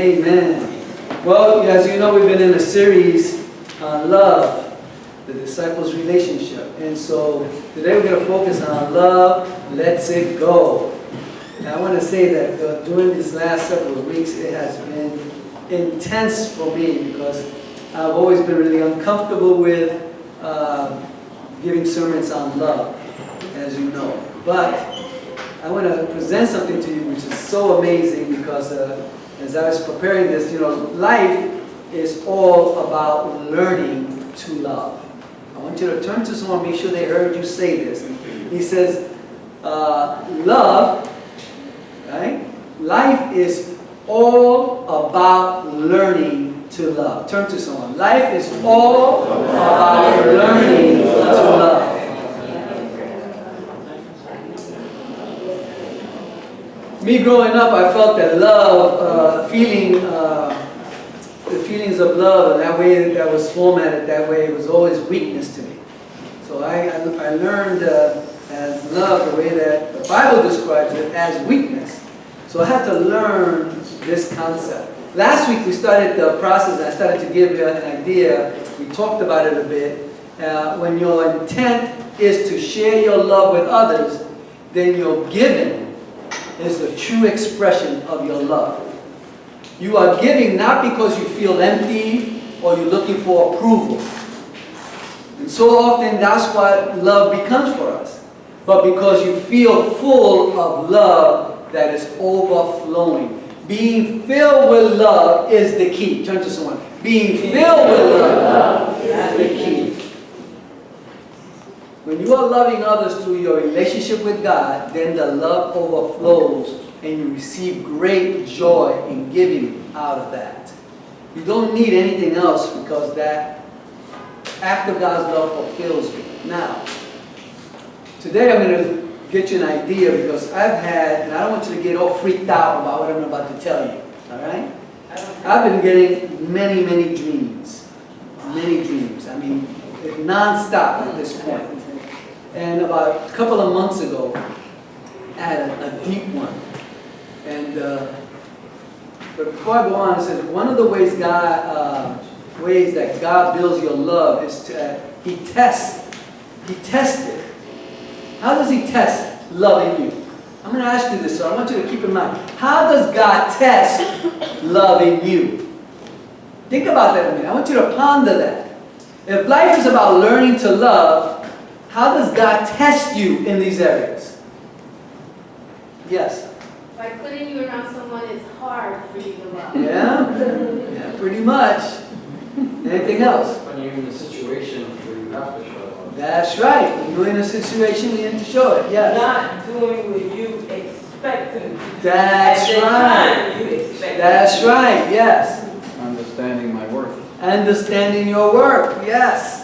Amen. Well, as you know, we've been in a series on love, the disciples' relationship. And so today we're going to focus on love lets it go. And I want to say that during these last several weeks, it has been intense for me because I've always been really uncomfortable with giving sermons on love, as you know. But I want to present something to you which is so amazing because as I was preparing this, life is all about learning to love. I want you to turn to someone, make sure they heard you say this. He says, love, right? Life is all about learning to love. Turn to someone. Life is all about learning to love. Me growing up, I felt that love, the feelings of love, and that way that was formatted that way, was always weakness to me. So I learned as love the way that the Bible describes it as weakness. So I had to learn this concept. Last week we started the process, and I started to give you an idea. We talked about it a bit. When your intent is to share your love with others, then your giving is the true expression of your love. You are giving not because you feel empty or you're looking for approval. And so often that's what love becomes for us. But because you feel full of love that is overflowing. Being filled with love is the key. Turn to someone. Being filled with love is the key. When you are loving others through your relationship with God, then the love overflows and you receive great joy in giving out of that. You don't need anything else because that act of God's love fulfills you. Now, today I'm going to get you an idea because I've had, and I don't want you to get all freaked out about what I'm about to tell you, all right? I've been getting many, many dreams. Many dreams. I mean, non-stop at this point. And about a couple of months ago, I had a deep one. And but before I go on, it says one of the ways that God builds your love is to He tests it. How does He test love in you? I'm going to ask you this, so I want you to keep in mind. How does God test love in you? Think about that a minute. I want you to ponder that. If life is about learning to love, how does God test you in these areas? Yes? By putting you around someone, it's hard for you to love. Yeah, pretty much. Anything else? When you're in a situation where you have to show love. That's right. When you're in a situation, you have to show it. Yes. Not doing what you expect them to do. That's at the right. time you expect That's right. Yes. Understanding my worth. Understanding your work. Yes.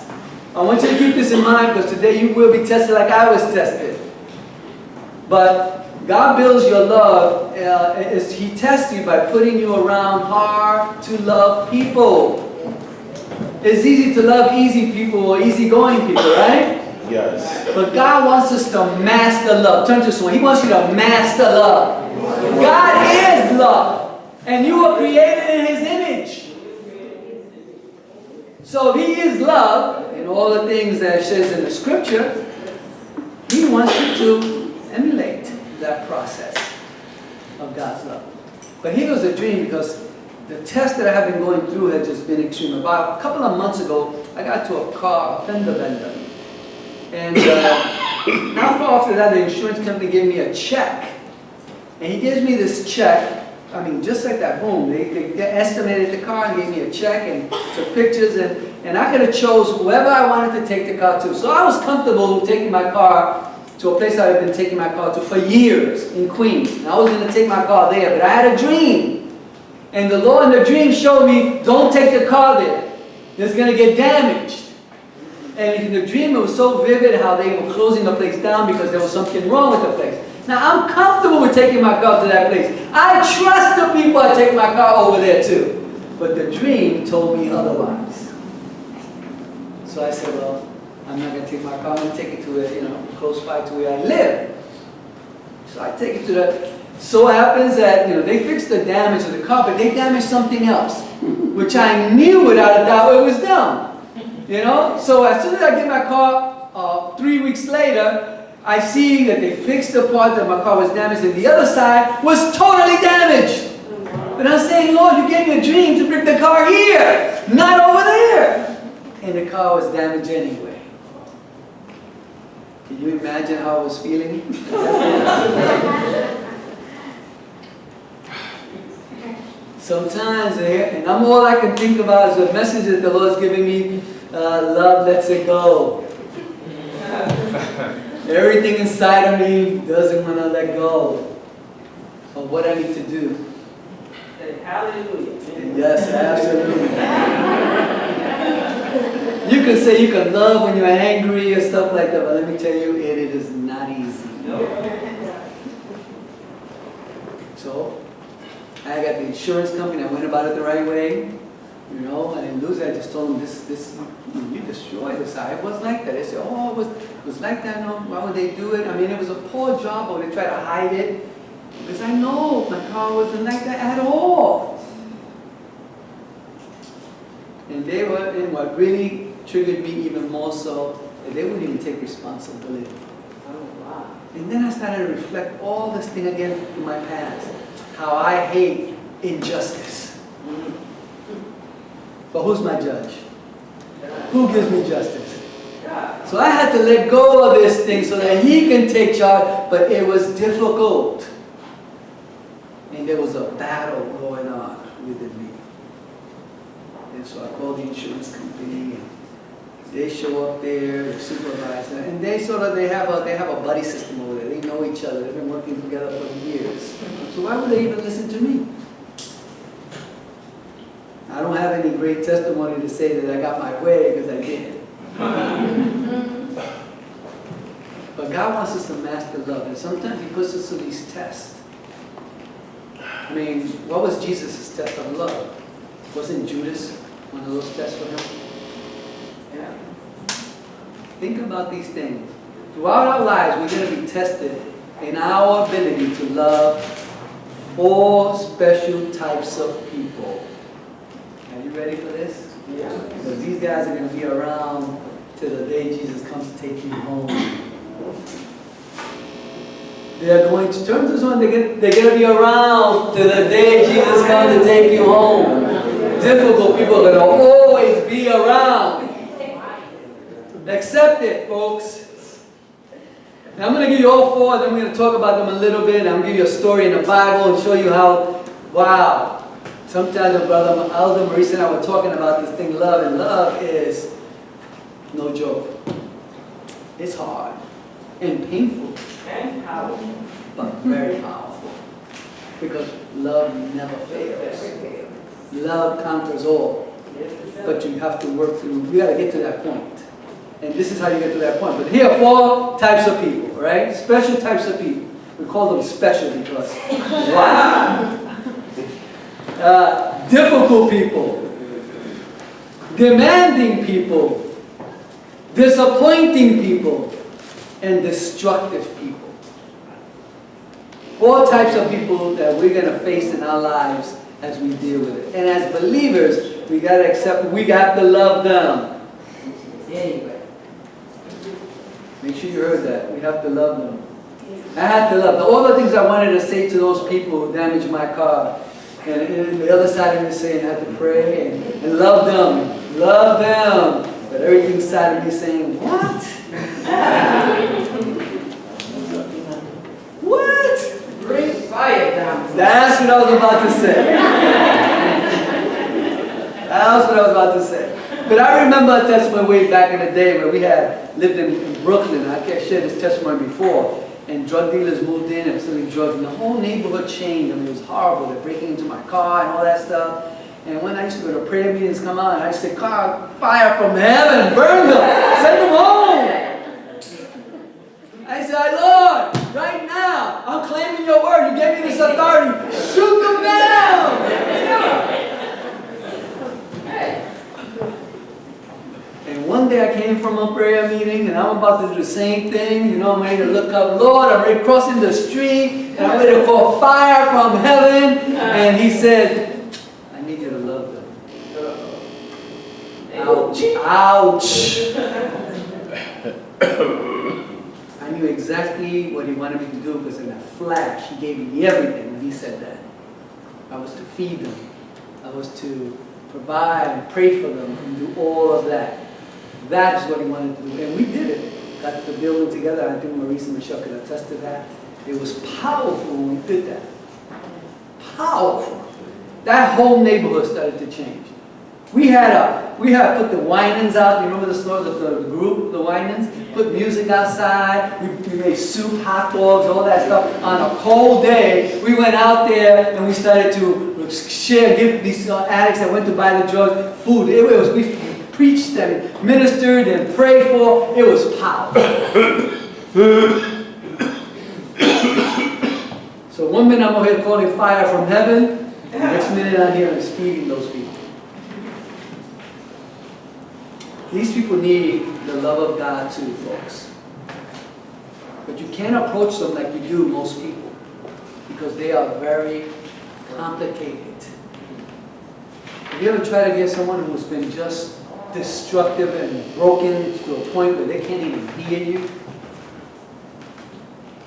I want you to keep this in mind because today you will be tested like I was tested. But God builds your love. He tests you by putting you around hard to love people. It's easy to love easy people or easygoing people, right? Yes. But God wants us to master love. Turn to someone. He wants you to master love. God is love. And you were created in His image. So He is love, and all the things that it says in the scripture, He wants you to emulate that process of God's love. But here was a dream because the test that I have been going through has just been extreme. About a couple of months ago, I got to a fender bender. And not far after that, the insurance company gave me a check. And he gives me this check. I mean, just like that, boom. They estimated the car and gave me a check and took pictures. And I could have chose whoever I wanted to take the car to. So I was comfortable taking my car to a place I had been taking my car to for years in Queens. And I was going to take my car there, but I had a dream. And the Lord in the dream showed me, don't take the car there. It's going to get damaged. And in the dream, it was so vivid how they were closing the place down because there was something wrong with the place. Now, I'm comfortable with taking my car to that place. I trust the people I take my car over there to. But the dream told me otherwise. So I said, well, I'm not going to take my car. I'm going to take it to close by to where I live. So I take it to the So happens that, they fixed the damage of the car, but they damaged something else, which I knew without a doubt it was them. So as soon as I get my car, 3 weeks later, I see that they fixed the part that my car was damaged, and the other side was totally damaged. But I'm saying, Lord, you gave me a dream to bring the car here, not over there. And the car was damaged anyway. Can you imagine how I was feeling? Sometimes, and all I can think about is the message that the Lord's giving me, love lets it go. Everything inside of me doesn't want to let go of what I need to do. Hallelujah. Yes, absolutely. You can say you can love when you're angry or stuff like that, but let me tell you, it is not easy. So, I got the insurance company, I went about it the right way. I didn't lose it, I just told them, you destroyed this. It wasn't like that. They said, oh, it was like that, no, why would they do it? It was a poor job, but they tried to hide it. Because I know my car wasn't like that at all. And what really triggered me even more so, that they wouldn't even take responsibility. And then I started to reflect all this thing again in my past. How I hate injustice. But who's my judge? Who gives me justice? So I had to let go of this thing so that He can take charge, but it was difficult. And there was a battle going on within me. And so I called the insurance company, and they show up there, the supervisor, and they have a buddy system over there. They know each other. They've been working together for years. So why would they even listen to me? I don't have any great testimony to say that I got my way, because I did. But God wants us to master love, and sometimes He puts us through these tests. What was Jesus' test of love? Wasn't Judas one of those tests for Him? Yeah. Think about these things. Throughout our lives, we're going to be tested in our ability to love 4 special types of people. Are you ready for this? Yeah. Because these guys are going to be around till the day Jesus comes to take you home. They're going to turn to someone, they're going to be around till the day Jesus comes to take you home. Difficult people are going to always be around. Accept it, folks. Now I'm going to give you all 4, and then we're going to talk about them a little bit. I'm going to give you a story in the Bible and show you how, wow. Sometimes Brother Aldo Maurice and I were talking about this thing, love, and love is no joke. It's hard and painful, And powerful. but very powerful. Because love never fails. Love conquers all. But you have to work through, you got to get to that point. And this is how you get to that point. But here are 4 types of people, right? Special types of people. We call them special because, wow. Difficult people, demanding people, disappointing people, and destructive people. 4 types of people that we're going to face in our lives as we deal with it. And as believers, we got to accept, we got to love them. Anyway, make sure you heard that. We have to love them. I had to love them. All the things I wanted to say to those people who damaged my car. And the other side of me saying I had to pray and love them. Love them. But everything inside of me saying, what? What? Bring fire down. That's what I was about to say. That's what I was about to say. But I remember a testimony way back in the day where we had lived in Brooklyn. I can't share this testimony before. And drug dealers moved in and selling drugs, and the whole neighborhood changed. It was horrible. They're breaking into my car and all that stuff. And when I used to go to prayer meetings, come on, I used to say, "God, fire from heaven, burn them, send them home." I said, "Lord, right now, I'm claiming your word. You gave me this authority. Shoot them down." And one day I came from a prayer meeting, and I'm about to do the same thing. You know, I'm ready to look up, Lord, I'm ready crossing the street, and I'm ready to call fire from heaven. And he said, I need you to love them. Ouch, ouch. I knew exactly what he wanted me to do because in a flash, he gave me everything when he said that. I was to feed them. I was to provide and pray for them and do all of that. That is what he wanted to do. And we did it. Got the building together. I think Maurice and Michelle could attest to that. It was powerful when we did that. Powerful. That whole neighborhood started to change. We had put the Winans out. You remember the store, the group, the Winans? Put music outside. We made soup, hot dogs, all that stuff. On a cold day, we went out there and we started to share, give these addicts that went to buy the drugs food. We preached and ministered and prayed for. It was powerful. So one minute I'm over here calling fire from heaven. The next minute I'm here and feeding those people. These people need the love of God too, folks. But you can't approach them like you do most people because they are very complicated. Have you ever tried to get someone who's been just destructive and broken to a point where they can't even hear you?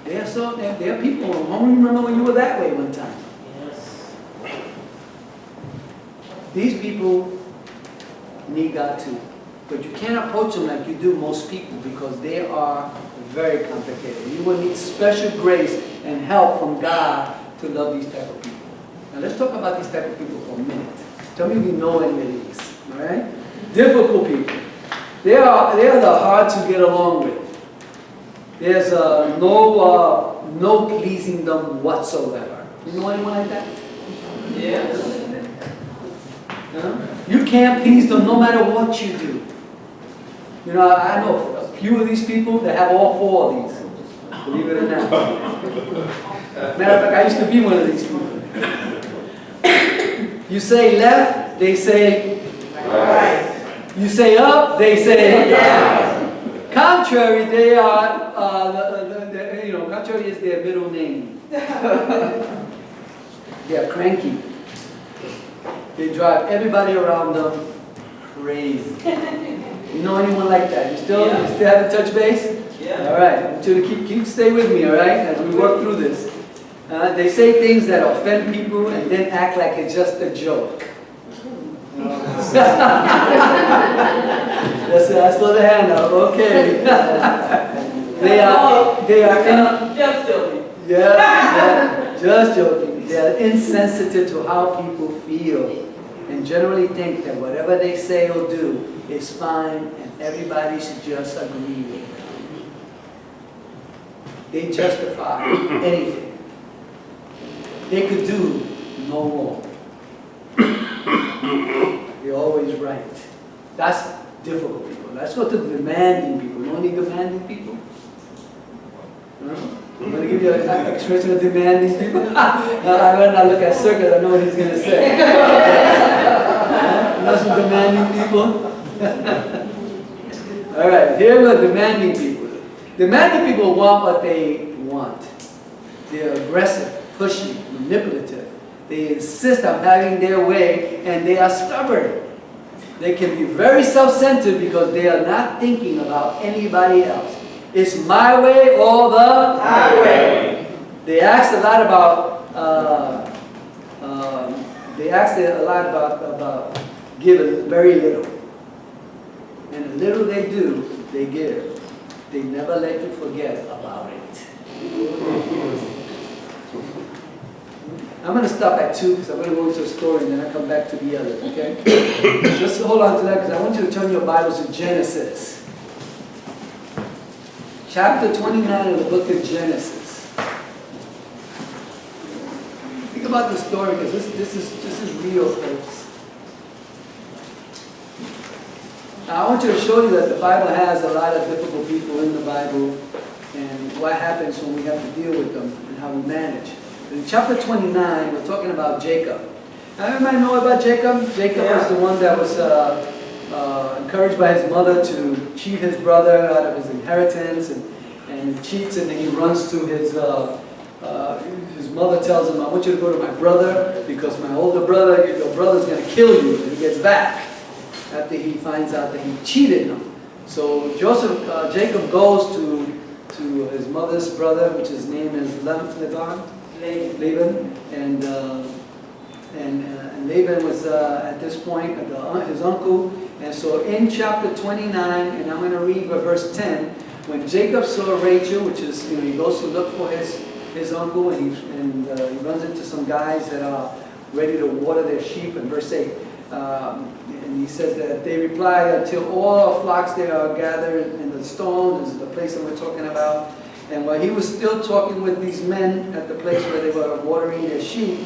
There are people, I don't remember when you were that way one time. Yes. These people need God too. But you can't approach them like you do most people because they are very complicated. You will need special grace and help from God to love these type of people. Now let's talk about these type of people for a minute. Tell me if you know any of these. All right? Difficult people. They are the hard to get along with. There's no pleasing them whatsoever. You know anyone like that? Yes. You can't please them no matter what you do. You know, I know a few of these people that have all four of these. Believe it or not. Matter of fact, I used to be one of these people. You say left, they say right. You say up, they say down. Contrary, they are, contrary is their middle name. They are cranky. They drive everybody around them crazy. You know anyone like that? You still have to touch base? Yeah. All right. I want you to stay with me, all right, as we work through this. They say things that offend people and then act like it's just a joke. That's for the hand up. Okay. They are just joking. Yeah, just joking. They are insensitive to how people feel and generally think that whatever they say or do is fine and everybody should just agree with them. They justify anything. They could do no more. They're always right. That's difficult people. Let's go to the demanding people. You know any demanding people? I'm going to give you an expression of demanding people. I better not look at Circuit, I know what he's going to say. Know some demanding people? All right, here are demanding people. Demanding people want what they want. They're aggressive, pushy, manipulative. They insist on having their way, and they are stubborn. They can be very self-centered because they are not thinking about anybody else. It's my way or the highway. They ask a lot about giving very little. And the little they do, they give. They never let you forget about it. I'm going to stop at 2 because I'm going to go into a story and then I'll come back to the others, okay? Just hold on to that because I want you to turn your Bibles to Genesis. Chapter 29 of the book of Genesis. Think about this story because this is real, folks. Now, I want you to show you that the Bible has a lot of difficult people in the Bible and what happens when we have to deal with them and how we manage. In chapter 29, we're talking about Jacob. Now, everybody know about Jacob? Jacob was the one that was encouraged by his mother to cheat his brother out of his inheritance, and he cheats, and then he runs to his mother tells him, I want you to go to my brother because my older brother, your brother's going to kill you when he gets back after he finds out that he cheated him. So Jacob goes to his mother's brother, which his name is Laban, and Laban was at this point his uncle. And so in chapter 29, and I'm going to read verse 10, when Jacob saw Rachel, which is, he goes to look for his uncle, and he runs into some guys that are ready to water their sheep. In verse 8, and he says that they reply, until all our flocks there are gathered in the stones. This is the place that we're talking about. And while he was still talking with these men at the place where they were watering their sheep,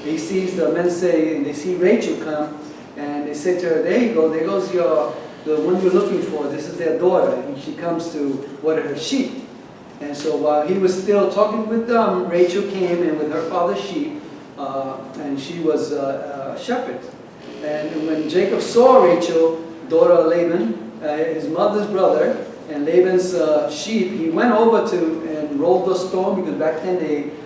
he sees the men say, and they see Rachel come, and they say to her, there you go, there goes the one you're looking for. This is their daughter, and she comes to water her sheep. And so while he was still talking with them, Rachel came in with her father's sheep, and she was a shepherd. And when Jacob saw Rachel, daughter of Laban, his mother's brother, and Laban's sheep, he went over and rolled the stone, because back then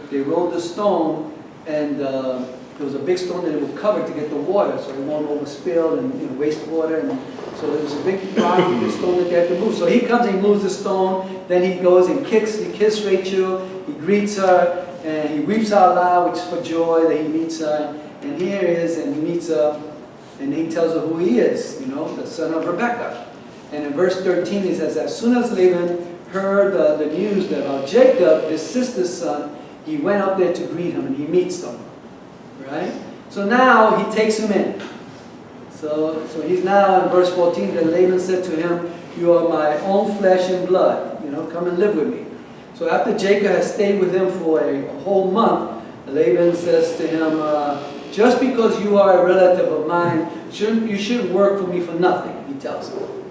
they rolled the stone, and there was a big stone that it would cover to get the water, so it won't overspill and waste water. And so there was a big rock, big stone that they had to move. So he comes and he moves the stone, then he goes and kisses Rachel, he greets her, and he weeps out loud, which is for joy that he meets her. And here he is, and he meets her, and he tells her who he is, the son of Rebekah. And in verse 13 he says, as soon as Laban heard the news about Jacob, his sister's son, he went up there to greet him, and he meets them. Right? So now he takes him in. So he's now in verse 14, that Laban said to him, you are my own flesh and blood, come and live with me. So after Jacob has stayed with him for a whole month, Laban says to him, just because you are a relative of mine, you shouldn't work for me for nothing, he tells him.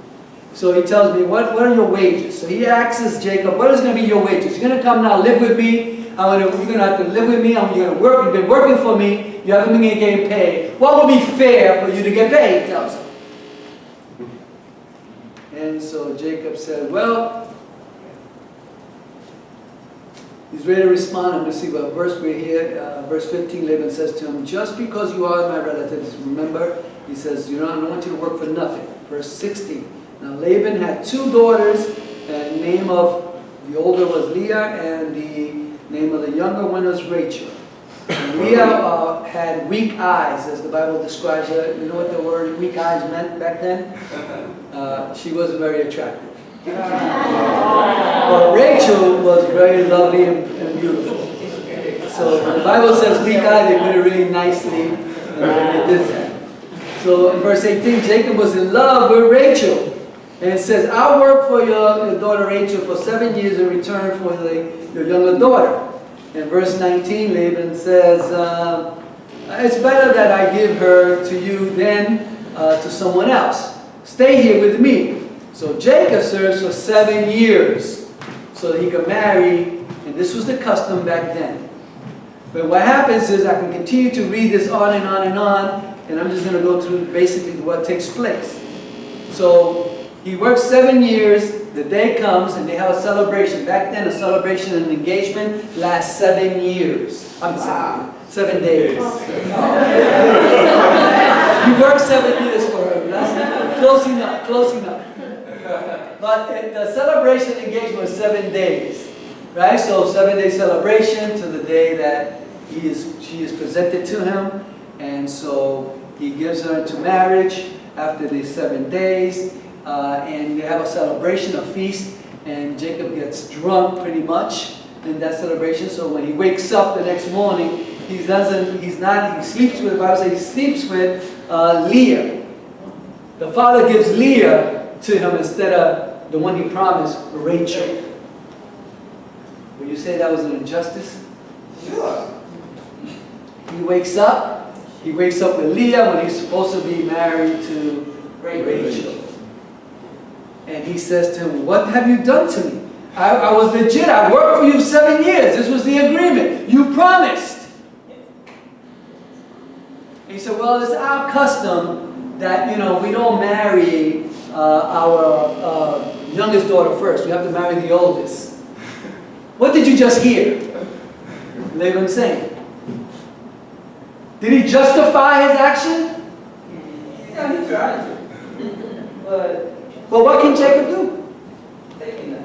So he tells me, what are your wages? So he asks Jacob, what is going to be your wages? You're going to come now live with me. You're going to have to live with me. You're going to work. You've been working for me. You haven't been getting paid. What would be fair for you to get paid? He tells him. And so Jacob said, well, he's ready to respond. I'm going to see what verse we're here. Verse 15, Laban says to him, just because you are my relatives, remember, he says, I don't want you to work for nothing. Verse 16. Now Laban had two daughters, and the name of the older was Leah, and the name of the younger one was Rachel. And Leah had weak eyes, as the Bible describes her. You know what the word weak eyes meant back then? She wasn't very attractive. But Rachel was very lovely and beautiful. So the Bible says weak eyes, they put it really nicely, and they did that. So in verse 18, Jacob was in love with Rachel. And it says, I'll work for your daughter Rachel for 7 years in return for your younger daughter. In verse 19, Laban says, it's better that I give her to you than to someone else. Stay here with me. So Jacob serves for 7 years so that he could marry, and this was the custom back then. But what happens is, I can continue to read this on and on and on, and I'm just going to go through basically what takes place. So he works 7 years, the day comes, and they have a celebration. Back then, a celebration and engagement lasts 7 years. I'm sorry, 7 days. He worked 7 years for her. That's close enough, close enough. But the celebration and engagement was 7 days. Right? So 7-day celebration to the day that she is presented to him. And so he gives her into marriage after these 7 days. And they have a celebration, a feast, and Jacob gets drunk pretty much in that celebration. So when he wakes up the next morning, he sleeps with, the Bible says he sleeps with Leah. The father gives Leah to him instead of the one he promised, Rachel. Would you say that was an injustice? Sure. He wakes up with Leah when he's supposed to be married to Rachel. And he says to him, what have you done to me? I was legit. I worked for you 7 years. This was the agreement. You promised. And he said, well, it's our custom that, we don't marry our youngest daughter first. We have to marry the oldest. What did you just hear Laban saying? Did he justify his action? Yeah, he tried to. But What can Jacob do? taking that.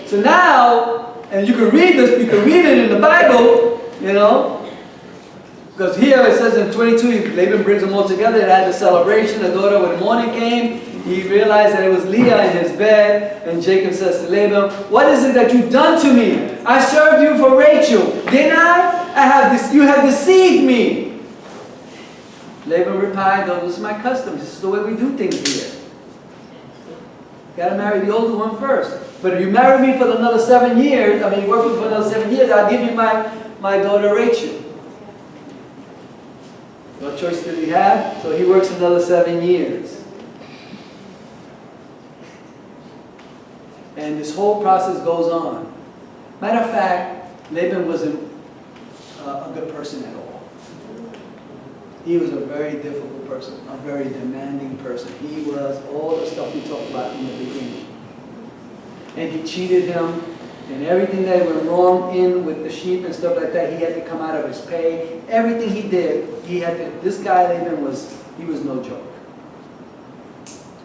So now, and you can read this, you can read it in the Bible, because here it says in 22, Laban brings them all together. They had the celebration. The daughter, when morning came, he realized that it was Leah in his bed. And Jacob says to Laban, "What is it that you've done to me? I served you for Rachel, didn't I? You have deceived me." Laban replied, "No, this is my custom. This is the way we do things here. Got to marry the older one first. But if you marry me for another 7 years, you work with me for another 7 years, I'll give you my daughter Rachel." What choice did he have? So he works another 7 years. And this whole process goes on. Matter of fact, Laban wasn't a good person at all. He was a very difficult person, a very demanding person. He was all the stuff we talked about in the beginning. And he cheated him, and everything that went wrong with the sheep and stuff like that, he had to come out of his pay. Everything he did, this guy Laban was no joke.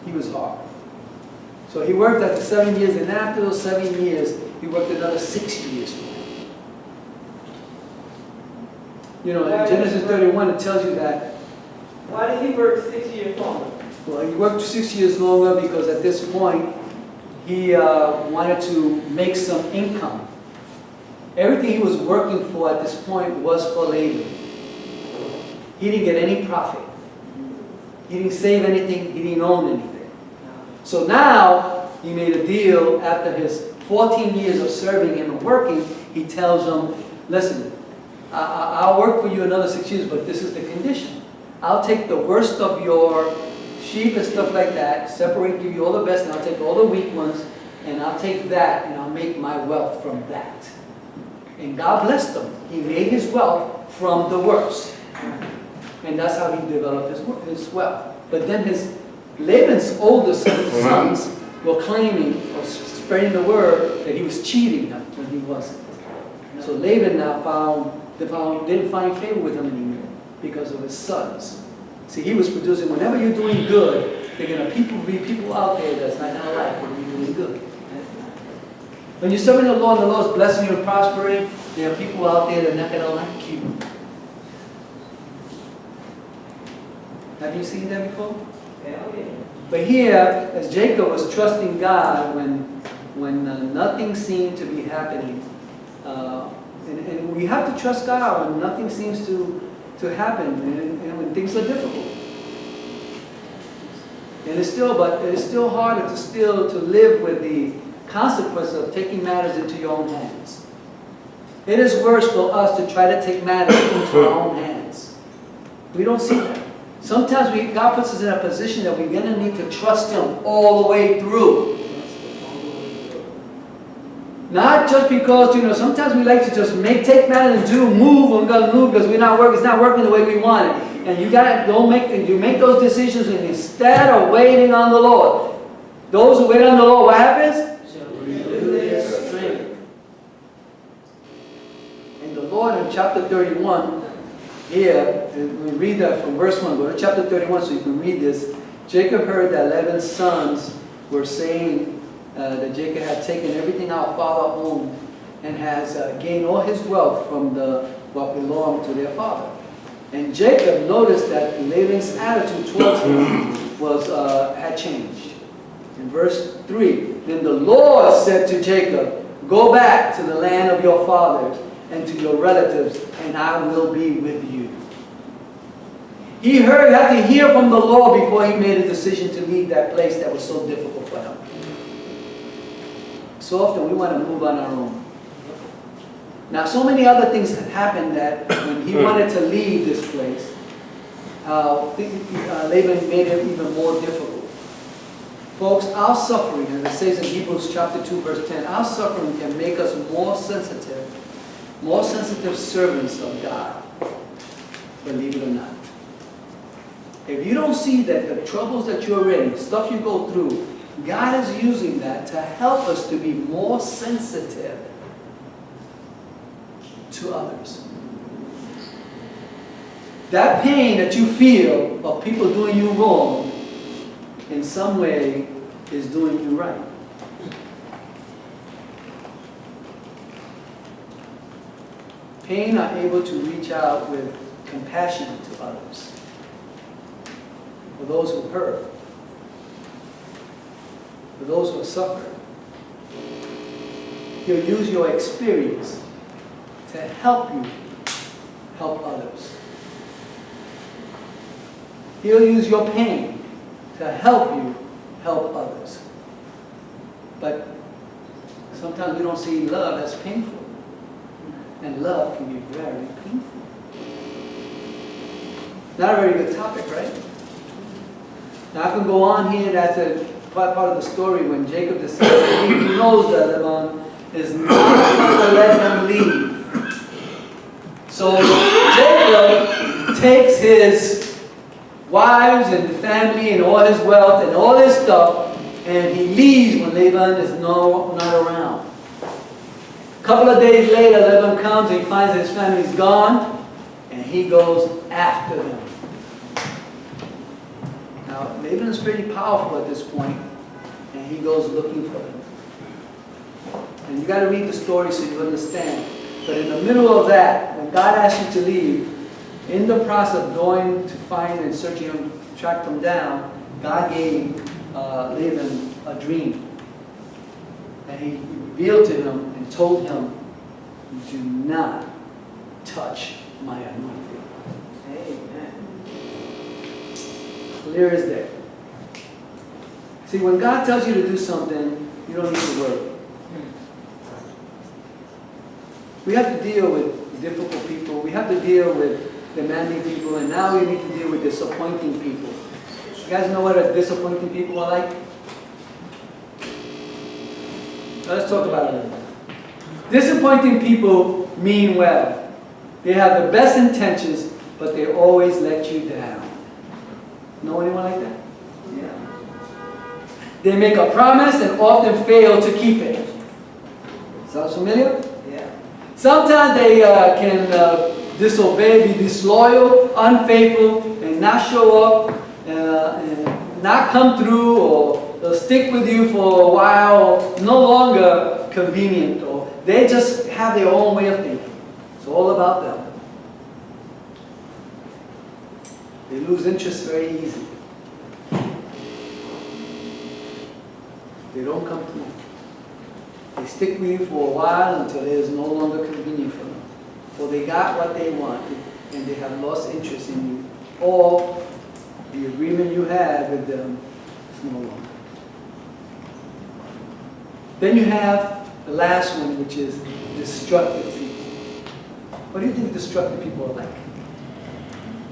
He was hard. So he worked after 7 years, and after those 7 years, he worked another 6 years for him. In Genesis 31, it tells you that. Why did he work 6 years longer? Well, he worked 6 years longer because at this point, he wanted to make some income. Everything he was working for at this point was for Laban. He didn't get any profit. He didn't save anything. He didn't own anything. So now, he made a deal after his 14 years of serving him and working. He tells him, "Listen, I'll work for you another 6 years, but this is the condition. I'll take the worst of your sheep and stuff like that, separate, give you all the best, and I'll take all the weak ones, and I'll take that, and I'll make my wealth from that." And God blessed him. He made his wealth from the worst. And that's how he developed his wealth. But then Laban's oldest sons were claiming or spreading the word that he was cheating them when he wasn't. So Laban now didn't find favor with him anymore because of his sons. See, he was producing, whenever you're doing good, there are going to be people out there that's not going to like when you're doing good. When you're serving the Lord and the Lord's blessing you and prospering, there are people out there that are not going to like you. Have you seen that before? Hell yeah. But here, as Jacob was trusting God when nothing seemed to be happening, and we have to trust God when nothing seems to happen and when things are difficult. And it's still harder to live with the consequence of taking matters into your own hands. It is worse for us to try to take matters into our own hands. We don't see that. Sometimes God puts us in a position that we're going to need to trust Him all the way through. Not just because, sometimes we like to just take matters and move, we're going to move because it's not working the way we want it. And you make those decisions, and instead of waiting on the Lord, those who wait on the Lord, what happens? Renew their strength. And the Lord in chapter 31, here, and we read that from verse 1, go to chapter 31 so you can read this. Jacob heard that Laban's sons were saying that Jacob had taken everything our father owned and has gained all his wealth from what belonged to their father. And Jacob noticed that Laban's attitude towards him had changed. In verse 3, then the Lord said to Jacob, "Go back to the land of your fathers and to your relatives, and I will be with you." He had to hear from the Lord before he made a decision to leave that place that was so difficult for him. So often we want to move on our own. Now, so many other things had happened that when he wanted to leave this place, Laban made it even more difficult. Folks, our suffering, as it says in Hebrews chapter 2, verse 10, our suffering can make us more sensitive servants of God, believe it or not. If you don't see that the troubles that you're in, stuff you go through, God is using that to help us to be more sensitive to others. That pain that you feel of people doing you wrong, in some way, is doing you right. Pain are able to reach out with compassion to others, for those who hurt, for those who have suffered. He'll use your experience to help you help others. He'll use your pain to help you help others. But sometimes we don't see love as painful. And love can be very painful. Not a very good topic, right? Now I can go on here. That's a part of the story when Jacob decides to leave. He knows that Laban is not going to let him leave. So Jacob takes his wives and family and all his wealth and all his stuff, and he leaves when Laban is not around. A couple of days later, Laban comes and he finds his family's gone, and he goes after them. Now, Laban is pretty powerful at this point, and he goes looking for them. And you got to read the story so you understand. But in the middle of that, when God asks you to leave, in the process of going to find and searching him, track them down, God gave Laban a dream. And he revealed to him and told him, do not touch my anointing. Amen. Clear as day. See, when God tells you to do something, you don't need to worry. We have to deal with difficult people. We have to deal with demanding people. And now we need to deal with disappointing people. You guys know what a disappointing people are like? Let's talk about it. Disappointing people mean well. They have the best intentions, but they always let you down. Know anyone like that? Yeah. They make a promise and often fail to keep it. Sounds familiar? Yeah. Sometimes they can disobey, be disloyal, unfaithful, and not show up, and not come through, or they'll stick with you for a while, or no longer convenient, or they just have their own way of thinking. It's all about them. They lose interest very easy. They don't come through. They stick with you for a while until it is no longer convenient for them. Or they got what they wanted and they have lost interest in you. Or the agreement you had with them is no longer. Then you have the last one, which is destructive people. What do you think destructive people are like?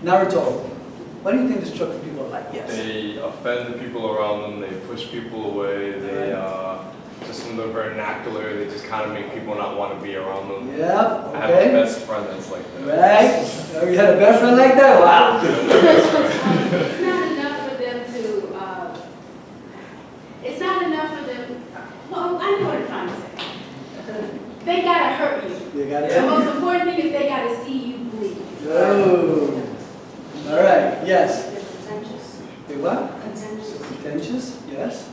Not rhetorical. What do you think destructive people are like? Yes. They offend the people around them, they push people away, they just in the vernacular, they just kind of make people not want to be around them. Yeah, I have a okay. best friend that's like that. Right? Oh, you had a best friend like that? Wow. It's not enough for them to, it's not enough for them, well, I know what I'm trying to say. They gotta hurt you. You got The it? most important thing is they gotta see you bleed. Oh. All right. Yes. They're pretentious. They what? Contentious. Contentious? Yes.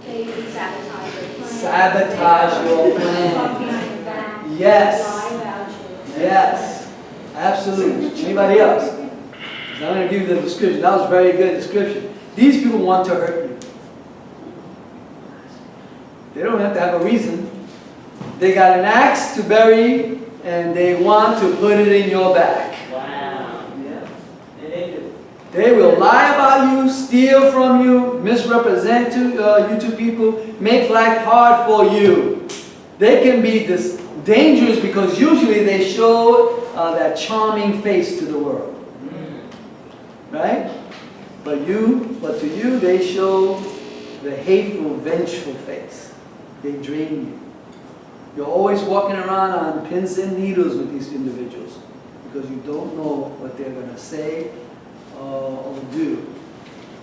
They sabotage your plan. Sabotage your Talk plan. behind your back. Yes. Lie about you. Yes. Absolutely. Anybody else? So I'm going to give you the description. That was a very good description. These people want to hurt you. They don't have to have a reason. They got an axe to bury and they want to put it in your back. Wow. Yeah. And they do. They will lie about you, steal from you, misrepresent you to people, make life hard for you. They can be dangerous because usually they show that charming face to the world. Right? But to you, they show the hateful, vengeful face. They drain you. You're always walking around on pins and needles with these individuals because you don't know what they're going to say or do.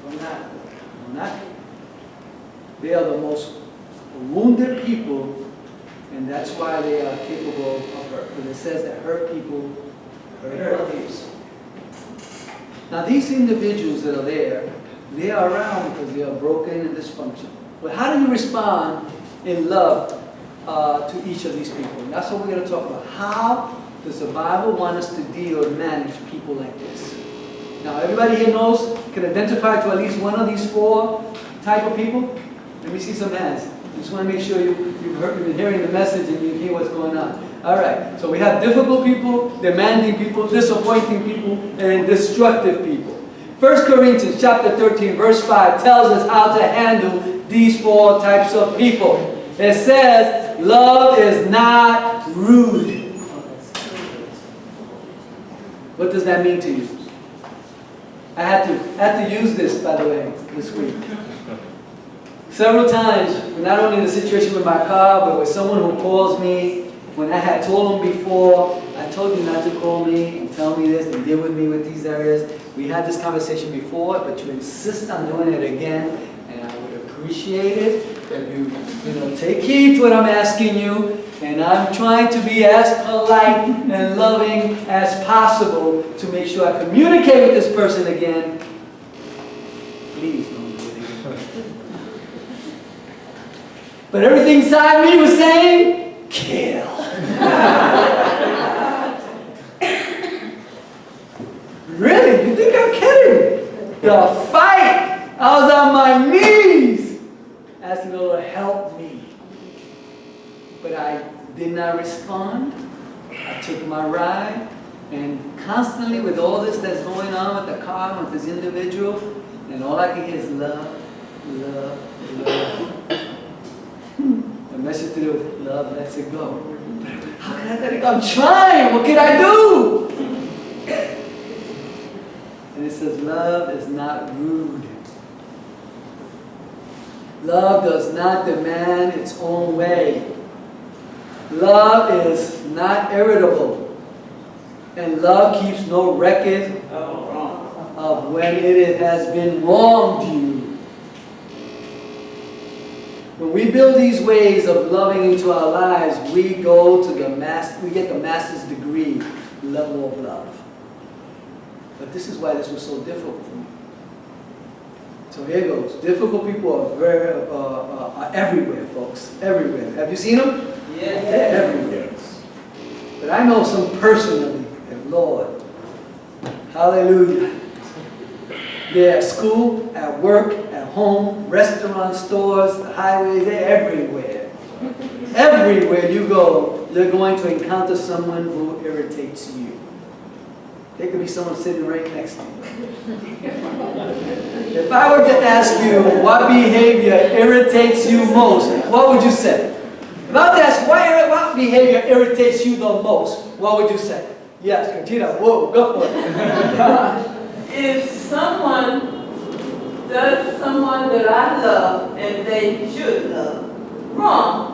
I'm not. They are the most wounded people, and that's why they are capable of hurt. Because it says that hurt people hurt others. Now these individuals that are there, they are around because they are broken and dysfunctional. But how do you respond in love to each of these people? And that's what we're going to talk about. How does the Bible want us to deal and manage people like this? Now everybody here knows, can identify to at least one of these 4 type of people? Let me see some hands. I just want to make sure you've been hearing the message and you hear what's going on. All right, so we have difficult people, demanding people, disappointing people, and destructive people. 1 Corinthians chapter 13, verse 5 tells us how to handle these 4 types of people. It says, love is not rude. What does that mean to you? I had to use this, by the way, this week. Several times, not only in the situation with my car, but with someone who calls me, when I had told them before, I told you not to call me and tell me this and deal with me with these areas. We had this conversation before, but you insist on doing it again, and I would appreciate it if you take heed to what I'm asking you, and I'm trying to be as polite and loving as possible to make sure I communicate with this person again. Please don't do it again. But everything inside me was saying, kill. Really? You think I'm kidding? The fight! I was on my knees asking the Lord to help me. But I did not respond. I took my ride, and constantly with all this that's going on with the car, with this individual, and all I can hear is love, love, love. The message to do is love lets it go. How can I let it go? I'm trying. What can I do? And it says love is not rude. Love does not demand its own way. Love is not irritable. And love keeps no record of when it has been wronged you. When we build these ways of loving into our lives, we go to we get the master's degree level of love. But this is why this was so difficult for me. So here goes. Difficult people are everywhere, folks. Everywhere. Have you seen them? Yeah. They're everywhere. But I know some personally, and Lord, hallelujah. They're at school, at work, at home, restaurants, stores, the highways, they're everywhere. Everywhere you go, you're going to encounter someone who irritates you. There could be someone sitting right next to you. If I were to ask you what behavior irritates you most, what would you say? If I were to ask what behavior irritates you the most, what would you say? Yes, Conchita, whoa, go for it. If someone does someone that I love and they should love wrong,